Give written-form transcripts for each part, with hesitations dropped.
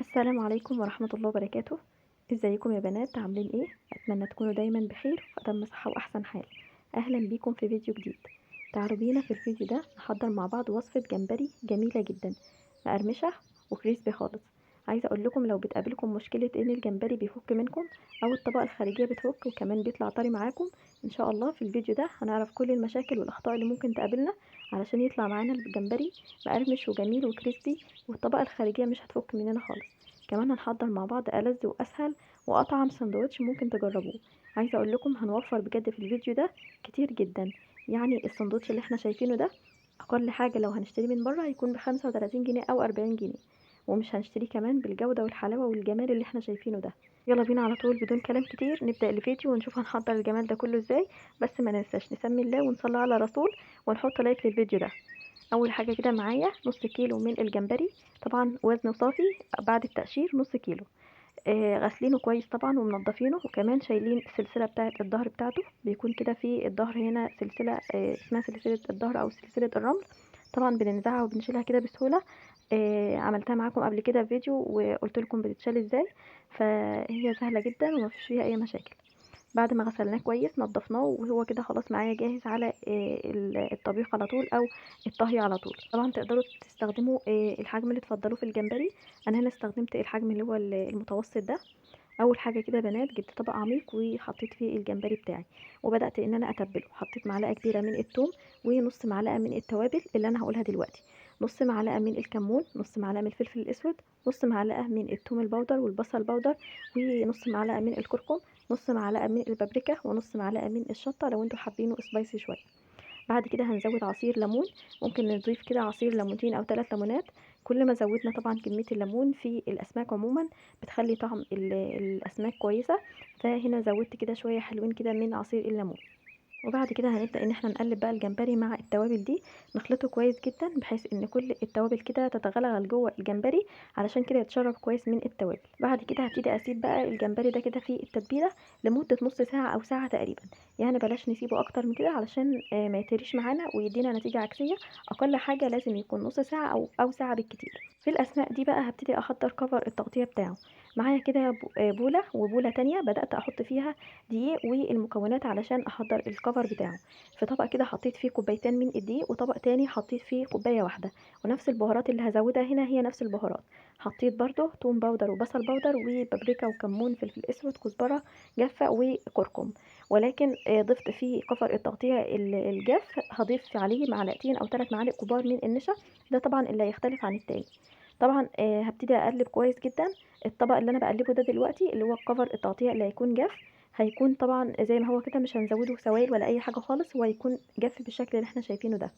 السلام عليكم ورحمة الله وبركاته. ازيكم يا بنات، عاملين ايه؟ اتمنى تكونوا دايما بخير وقدم صحة واحسن حال. اهلا بيكم في فيديو جديد. تعالوا بينا في الفيديو ده نحضر مع بعض وصفة جمبري جميلة جدا، مقرمشة وكريسبي خالص. عايزة اقول لكم لو بتقابلكم مشكلة ان الجمبري بيفك منكم او الطبقة الخارجية بتفك وكمان بيطلع طري معاكم، ان شاء الله في الفيديو ده هنعرف كل المشاكل والاخطاء اللي ممكن تقابلنا علشان يطلع معانا الجمبري مقرمش وجميل وكريسبي، والطبقة الخارجية مش هتفك مننا خالص. كمان هنحضر مع بعض ألذ وأسهل وأطعم سندوتش ممكن تجربوه. عايزة أقول لكم هنوفر بجد في الفيديو ده كتير جدا. يعني السندوتش اللي احنا شايفينه ده أقل حاجة لو هنشتري من بره هيكون ب35 جنيه أو 40 جنيه، ومش هنشتريه كمان بالجودة والحلاوة والجمال اللي احنا شايفينه ده. يلا بينا على طول بدون كلام كتير نبدأ الفيديو ونشوف هنحضر الجمال ده كله ازاي. بس ما ننساش نسمي الله ونصلي على رسول ونحط لايك للفيديو ده. اول حاجه كده معايا نص كيلو من الجمبري، طبعا وزنه صافي بعد التقشير نص كيلو. غاسلينه كويس طبعا ومنضفينه، وكمان شايلين السلسله بتاعه الظهر بتاعته، بيكون كده في الظهر هنا سلسله اسمها سلسله الظهر او سلسله الرمل. طبعا بننزعها وبنشيلها كده بسهوله. عملتها معاكم قبل كده في فيديو وقلت لكم بتتشال ازاي، فهي سهله جدا ومفيش فيها اي مشاكل. بعد ما غسلناه كويس نضفناه وهو كده خلاص معايا جاهز على الطبيخ على طول او الطهي على طول. طبعا تقدروا تستخدموا الحجم اللي تفضلوه في الجمبري. انا هنا استخدمت الحجم اللي هو المتوسط ده. اول حاجه كده بنات جبت طبق عميق وحطيت فيه الجمبري بتاعي، وبدات ان انا اتبله. حطيت معلقه كبيره من الثوم ونص معلقه من التوابل اللي انا هقولها دلوقتي، نص معلقه من الكمون، نص معلقه من الفلفل الاسود، نص معلقه من الثوم البودر والبصل البودر، ونص معلقه من الكركم، نص معلقه من البابريكا، ونص معلقه من الشطه لو انتوا حابينه سبايسي شويه. بعد كده هنزود عصير ليمون، ممكن نضيف كده عصير ليمونتين او 3 ليمونات. كل ما زودنا طبعا كمية الليمون في الاسماك عموما بتخلي طعم الاسماك كويسة، فهنا زودت كده شوية حلوين كده من عصير الليمون. وبعد كده هنبدأ ان احنا نقلب بقى الجمبري مع التوابل دي، نخلطه كويس جدا بحيث ان كل التوابل كده تتغلغل جوه الجمبري علشان كده يتشرب كويس من التوابل. بعد كده هبتدي اسيب بقى الجمبري ده كده في التتبيله لمده نص ساعه او ساعه تقريبا. يعني بلاش نسيبه اكتر من كده علشان ما يتهريش معانا ويدينا نتيجه عكسيه. اقل حاجه لازم يكون نص ساعه او ساعه بالكتير. في الاثناء دي بقى هبتدي احضر كفر التغطيه بتاعه. معايا كده بوله وبوله تانية بدات احط فيها دقيق والمكونات علشان احضر الكفر بتاعه. في طبق كده حطيت فيه كوبايتين من الدقيق، وطبق تاني حطيت فيه كوبايه واحده. ونفس البهارات اللي هزودها هنا هي نفس البهارات. حطيت برضو توم باودر وبصل باودر وبابريكا وكمون فلفل اسود كزبره جافه وكركم. ولكن ضفت فيه كفر التغطيه الجاف، هضيف عليه معلقتين او 3 معالق كبار من النشا. ده طبعا اللي هيختلف عن التاني. طبعا هبتدي اقلب كويس جدا. الطبق اللي انا بقلبه ده دلوقتي اللي هو كفر التغطيه اللي هيكون جاف، هيكون طبعا زي ما هو كده، مش هنزوده سوائل ولا اي حاجه خالص، هو هيكون جاف بالشكل اللي احنا شايفينه ده.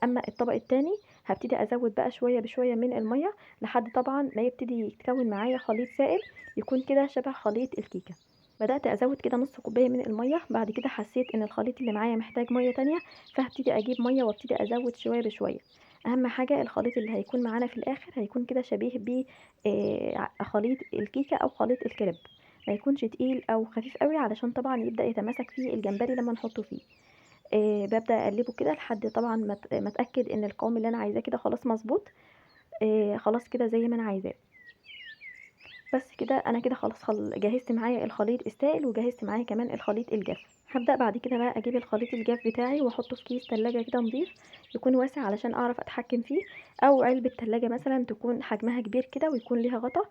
اما الطبق التاني هبتدي ازود بقى شويه بشويه من الميه لحد طبعا ما يبتدي يتكون معايا خليط سائل يكون كده شبه خليط الكيكه. بدات ازود كده نص كوبايه من الميه. بعد كده حسيت ان الخليط اللي معايا محتاج ميه تانية، فهبتدي اجيب ميه وابتدي ازود شويه بشويه. اهم حاجه الخليط اللي هيكون معانا في الاخر هيكون كده شبيه ب خليط الكيكه او خليط الكريب، ما يكونش تقيل او خفيف قوي علشان طبعا يبدا يتماسك فيه الجمبري لما نحطه فيه. بابدا اقلبه كده لحد طبعا ما اتاكد ان القوام اللي انا عايزاه كده خلاص مظبوط. خلاص كده زي ما انا عايزاه. بس كده انا كده خلاص جهزت معايا الخليط السائل وجهزت معايا كمان الخليط الجاف. هبدا بعد كده بقى اجيب الخليط الجاف بتاعي واحطه في كيس تلاجة كده نضيف يكون واسع علشان اعرف اتحكم فيه، او علبه تلاجة مثلا تكون حجمها كبير كده ويكون ليها غطا.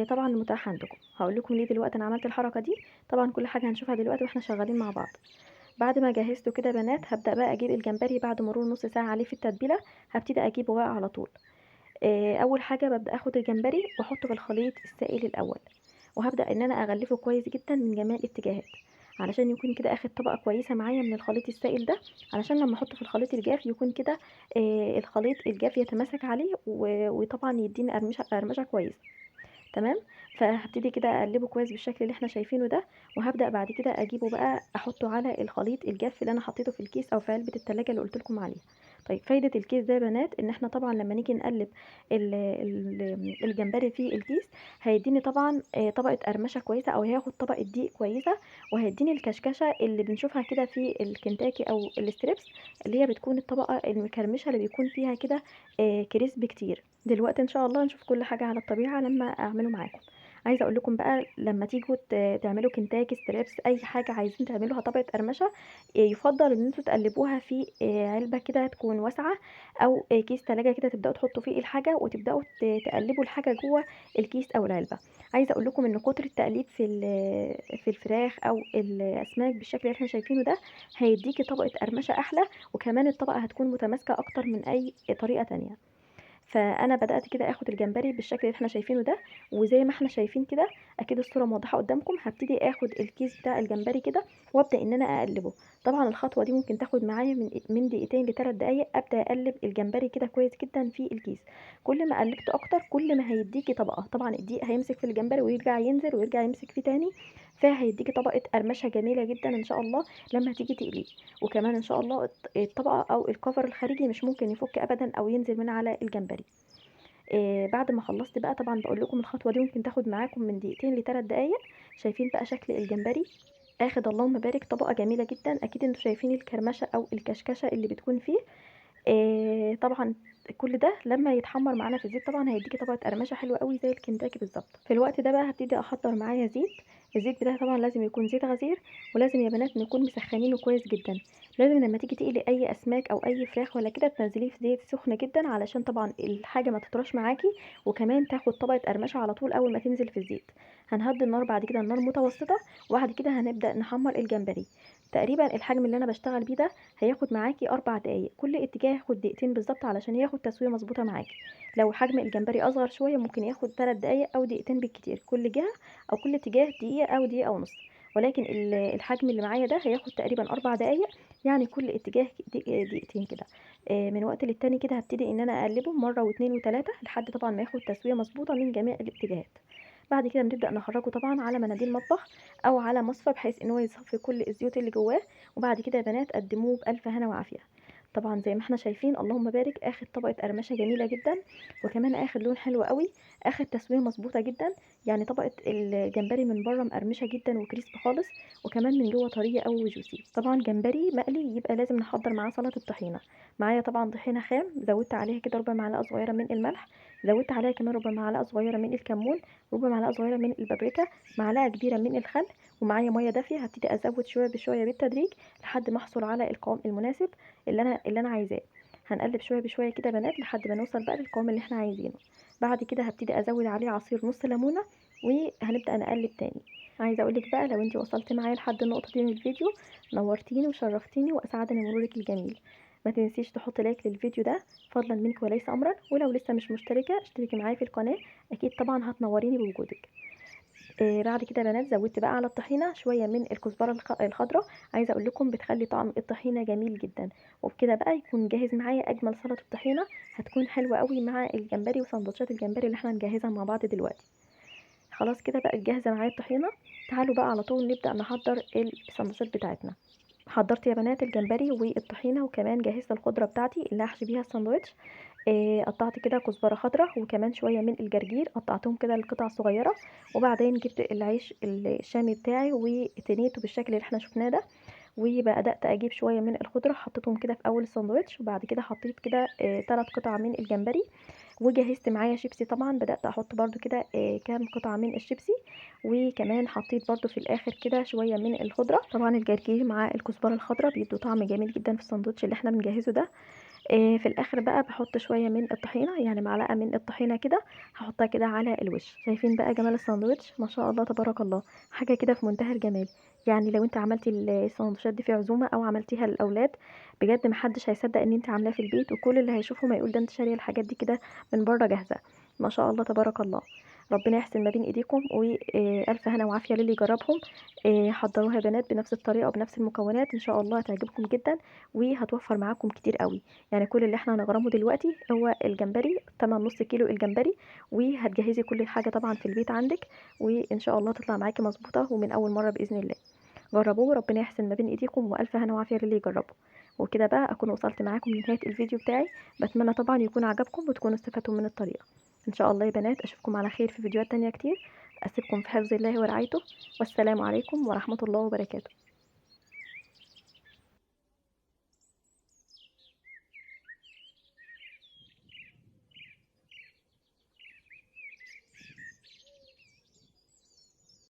طبعا المتاح عندكم. هقول لكم ليه دلوقتي انا عملت الحركه دي. طبعا كل حاجه هنشوفها دلوقتي واحنا شغالين مع بعض. بعد ما جهزته كده بنات هبدا بقى اجيب الجمبري بعد مرور نص ساعه عليه في التتبيله. هبتدي اجيبه بقى على طول. اول حاجه ببدا اخد الجمبري واحطه في الخليط السائل الاول، وهبدا ان انا اغلفه كويس جدا من جميع الاتجاهات علشان يكون كده اخد طبقه كويسه معايا من الخليط السائل ده، علشان لما احطه في الخليط الجاف يكون كده الخليط الجاف يتماسك عليه وطبعا يديني قرمشه كويسه. تمام. فهبتدي كده اقلبه كويس بالشكل اللي احنا شايفينه ده، وهبدا بعد كده اجيبه بقى احطه على الخليط الجاف اللي انا حطيته في الكيس او في علبه التلاجة اللي قلت لكم عليها. طيب فايده الكيس ده يا بنات ان احنا طبعا لما نيجي نقلب الجمبري في الكيس هيديني طبعا طبقه قرمشه كويسه او هياخد طبقه دقيق كويسه، وهيديني الكشكشه اللي بنشوفها كده في الكنتاكي او الستريبس، اللي هي بتكون الطبقه المكرمشه اللي بيكون فيها كده كريسبي كتير. دلوقتي ان شاء الله نشوف كل حاجة على الطبيعة لما اعمله معاكم. عايزة اقول لكم بقى لما تيجوا تعملوا كنتاكي ستريبس اي حاجة عايزين تعملوها طبقة قرمشة، يفضل ان انتوا تقلبوها في علبة كده تكون واسعة، او كيس تلاجة كده تبدأوا تحطوا فيه الحاجة وتبدأوا تقلبوا الحاجة جوه الكيس او العلبة. عايزة اقول لكم ان كتر التقليب في الفراخ او الاسماك بالشكل اللي احنا شايفينه ده هيديكي طبقة قرمشة احلى، وكمان الطبقة هتكون متماسكة اكتر من اي طريقة تانية. فانا بدات كده اخد الجمبري بالشكل اللي احنا شايفينه ده، وزي ما احنا شايفين كده اكيد الصوره موضحه قدامكم. هبتدي اخد الكيس بتاع الجمبري كده وابدا ان انا اقلبه. طبعا الخطوه دي ممكن تاخد معايا من دقيقتين لثلاث دقايق. ابدا اقلب الجمبري كده كويس جدا في الكيس. كل ما قلبت اكتر كل ما هيديكي طبقه. طبعا الدقيق هيمسك في الجمبري ويرجع ينزل ويرجع يمسك فيه تاني، فهيديكي طبقه قرمشه جميله جدا ان شاء الله لما تيجي تقليه. وكمان ان شاء الله الطبقه او الكفر الخارجي مش ممكن يفك ابدا او ينزل من على الجمبري. بعد ما خلصت بقى، طبعا بقول لكم الخطوه دي ممكن تاخد معاكم من دقيقتين لثلاث دقايق. شايفين بقى شكل الجمبري اخد اللهم بارك طبقه جميله جدا. اكيد انتوا شايفين الكرمشه او الكشكشه اللي بتكون فيه. طبعا كل ده لما يتحمر معانا في الزيت طبعا هيديكي طبقه قرمشه حلوه قوي زي الكنتاكي بالظبط. في الوقت ده بقى هبتدي احضر معايا زيت. الزيت بتاعي طبعا لازم يكون زيت غزير، ولازم يا بنات نكون مسخنينه كويس جدا. لازم لما تيجي تقلي اي اسماك او اي فراخ ولا كده تنزليه في زيت سخن جدا علشان طبعا الحاجه ما تطراش معاكي، وكمان تاخد طبقه قرمشه على طول اول ما تنزل في الزيت. هنهدي النار بعد كده النار متوسطه، وبعد كده هنبدا نحمر الجمبري. تقريبا الحجم اللي انا بشتغل بيه ده هياخد معاكي 4 دقايق. كل اتجاه ياخد دقيقتين بالظبط علشان ياخد تسويه مظبوطه معاكي. لو حجم الجمبري اصغر شويه ممكن ياخد 3 دقايق او دقيقتين بالكتير كل جهه، او كل اتجاه دقيقه او دقيقه ونص. ولكن الحجم اللي معايا ده هياخد تقريبا 4 دقايق، يعني كل اتجاه دقيقتين كده. من وقت للتاني كده هبتدي ان انا اقلبه مره واتنين وتلاته لحد طبعا ما ياخد تسويه مظبوطه من جميع الاتجاهات. بعد كده بنبدأ نخرجه طبعا على مناديل مطبخ او على مصفى بحيث ان هو يصفي كل الزيوت اللي جواه. وبعد كده يا بنات قدموه بألف هنا وعافية. طبعا زي ما احنا شايفين اللهم بارك اخد طبقة قرمشة جميلة جدا، وكمان اخد لون حلو قوي. اخد تسوية مظبوطة جدا، يعني طبقة الجمبري من بره مقرمشة جدا وكريسبي خالص، وكمان من جوه طرية قوي وجوسي. طبعا جمبري مقلي يبقى لازم نحضر معاه سلطة الطحينة. معايا طبعا طحينة خام، زودت عليها كده ربع معلقة صغيرة من الملح، زودت عليها كمان ربع معلقة صغيرة من الكمون، ربع معلقة صغيرة من البابريكا، معلقة كبيرة من الخل، ومعايا مية دافية. هبتدي ازود شوية بشوية بالتدريج لحد ما احصل على القوام المناسب اللي انا عايزاه. هنقلب شويه بشويه كده يا بنات لحد ما نوصل بقى للقوام اللي احنا عايزينه. بعد كده هبتدي ازود عليه عصير نص ليمونه، وهنبدا نقلب تاني. عايزه اقولك بقى لو انت وصلت معايا لحد النقطه دي من الفيديو، نورتيني وشرفتيني واسعدني مرورك الجميل. ما تنسيش تحط لايك للفيديو ده فضلا منك وليس امرا، ولو لسه مش مشتركه اشتركي معايا في القناه. اكيد طبعا هتنوريني بوجودك. بعد كده يا بنات زودت بقى على الطحينه شويه من الكزبره الخضراء. عايزه اقول لكم بتخلي طعم الطحينه جميل جدا. وبكده بقى يكون جاهز معايا اجمل سلطه طحينه، هتكون حلوه قوي مع الجمبري وسندوتشات الجمبري اللي احنا هنجهزها مع بعض دلوقتي. خلاص كده بقى جاهزه معايا الطحينه. تعالوا بقى على طول نبدا نحضر السندوتشات بتاعتنا. حضرت يا بنات الجمبري والطحينه، وكمان جهزت الخضره بتاعتي اللي هحشي بيها الساندوتش. قطعت كده كزبره خضراء وكمان شويه من الجرجير، قطعتهم كده لقطع صغيره. وبعدين جبت العيش الشامي بتاعي وتنيته بالشكل اللي احنا شفناه ده. وبدات اجيب شويه من الخضره حطيتهم كده في اول الساندوتش، وبعد كده حطيت كده 3 قطع من الجمبري. وجهزت معايا شيبسي طبعا، بدات احط برده كده كام قطعه من الشيبسي. وكمان حطيت برده في الاخر كده شويه من الخضره. طبعا الجرجير مع الكزبره الخضراء بيدوا طعم جميل جدا في الساندوتش اللي احنا بنجهزه ده. في الاخر بقى بحط شويه من الطحينه، يعني معلقه من الطحينه كده هحطها كده على الوش. شايفين بقى جمال الساندوتش؟ ما شاء الله تبارك الله، حاجه كده في منتهى الجمال. يعني لو انت عملتي الساندوتشات دي في عزومه او عملتيها للاولاد، بجد محدش هيصدق ان انت عاملاها في البيت، وكل اللي هيشوفه ما يقول ده انت شاريه الحاجات دي كده من بره جاهزه. ما شاء الله تبارك الله. ربنا يحسن ما بين ايديكم، والف هنا وعافيه للي يجربهم. حضروها يا بنات بنفس الطريقه وبنفس المكونات، ان شاء الله هتعجبكم جدا وهتوفر معاكم كتير قوي. يعني كل اللي احنا هنغرمه دلوقتي هو الجمبري، تمن نص كيلو الجمبري. وهتجهزي كل حاجه طبعا في البيت عندك، وان شاء الله تطلع معاكي مظبوطه ومن اول مره باذن الله. جربوه، ربنا يحسن ما بين ايديكم، والف هنا وعافيه للي يجربه. وكده بقى اكون وصلت معاكم لنهايه الفيديو بتاعي. بتمنى طبعا يكون عجبكم وتكونوا استفدتوا من الطريقه. ان شاء الله يا بنات اشوفكم على خير في فيديوهات تانية كتير. اسيبكم في حفظ الله ورعايته، والسلام عليكم ورحمه الله وبركاته.